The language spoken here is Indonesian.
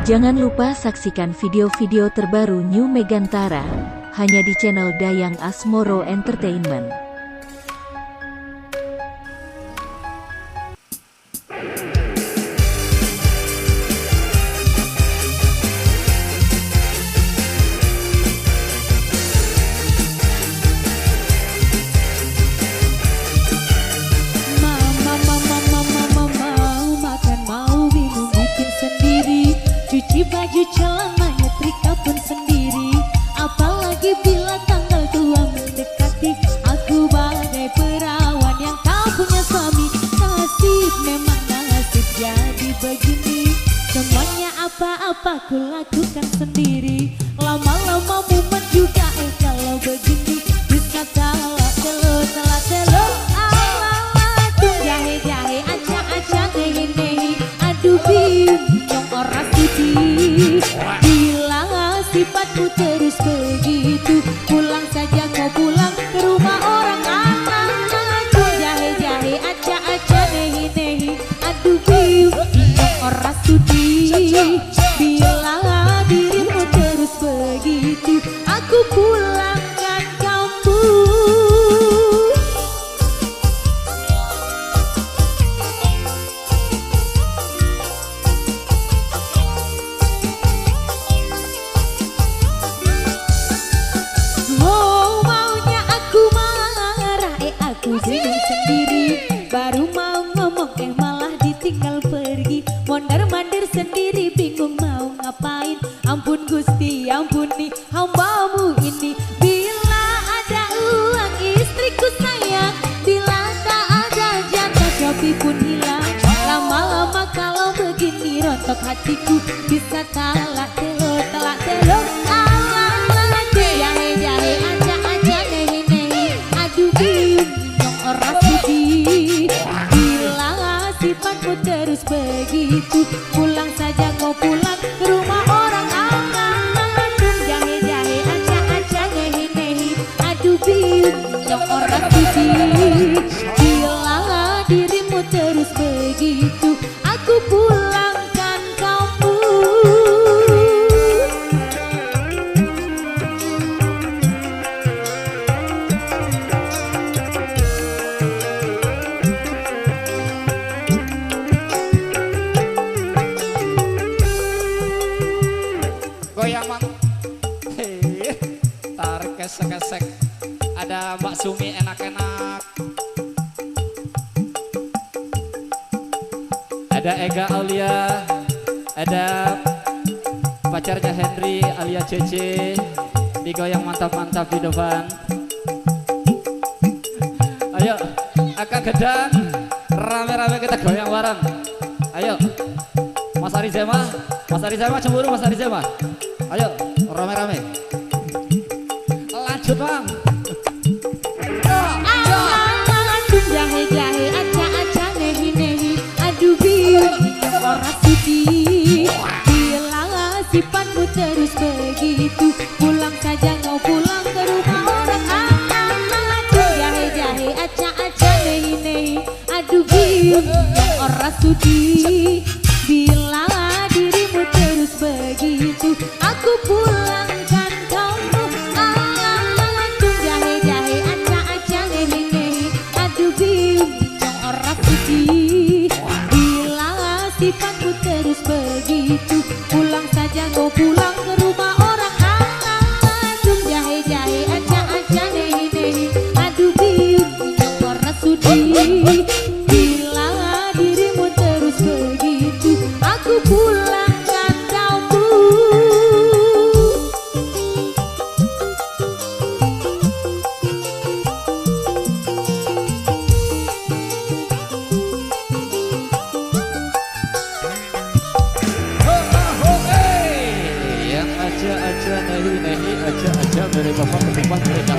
Jangan lupa saksikan video-video terbaru New Megantara, hanya di channel Dayang Asmoro Entertainment. Cuci baju celana nyetrika pun sendiri. Apalagi bila tanggal tua mendekati. Aku bagai perawan yang tak punya suami. Nasib memang nasib jadi begini. Semuanya apa-apa ku lakukan sendiri. Lama-lama mumet juga kalau begini. Bisa telat telo ala-ala tung jahe-jahe acak-acak nehi-nehi. Aduh bingung orang sudi. Bila sifatmu terus begitu, pulang saja kau pulang ke rumah orang. Aduh jahe-jahe acak-acak nehi-nehi. Aduh bingung orang sudi. Bila dirimu terus begitu, aku pulangkan kamu. Aku bingung sendiri, baru mau ngomong malah ditinggal pergi. Mondar-mandir sendiri bingung mau ngapain. Ampun Gusti, ampuni hambamu ini. Bila ada uang istriku sayang, bila tak ada jatah Shopee pun hilang. Lama-lama kalau begini rontok hatiku. Bisa talak telo ala jahe-jahe acak-acak nehi-nehi. Aduh orang sudi. Bila sifatmu terus begitu, pulang saja kau pulang ke rumah orang. Aduh jahe-jahe acak-acak nehi-nehi. Aduh bingung orang sudi. Bila dirimu terus begitu, aku pulangkan kamu. Goyang Mang, tarik kesek-kesek. Ada Mbak Sumi enak-enak. Ada Ega Aulia, ada pacarnya Henry Alia Cece. Digoyang mantap-mantap di depan. Ayo, Akak Gedang, rame-rame kita goyang bareng. Ayo, Mas Arizema cemburu Mas Arizema. Ayo, rame-rame. Lanjut Bang. Aduh jahe-jahe acak-acak nehi-nehi. Aduh bingung orang sudi. Bila sifatmu terus begitu, pulang saja kau pulang ke rumah orang. Aduh jahe-jahe acak-acak nehi-nehi. Aduh bingung orang sudi. Bila dirimu terus begitu, aku pulangkan kamu. Aduh jahe-jahe acak-acak nehi-nehi. Aduh bingung orang sudi. Bila sifatmu terus begitu, pulang saja kau pulang ke rumah orang. Aduh jahe-jahe acak-acak nehi-nehi. Aduh bingung orang sudi. Bila dirimu terus begitu, aku pulangkan kamu. Yang aja nehi-nehi, aja dari bapak ke rumah mereka.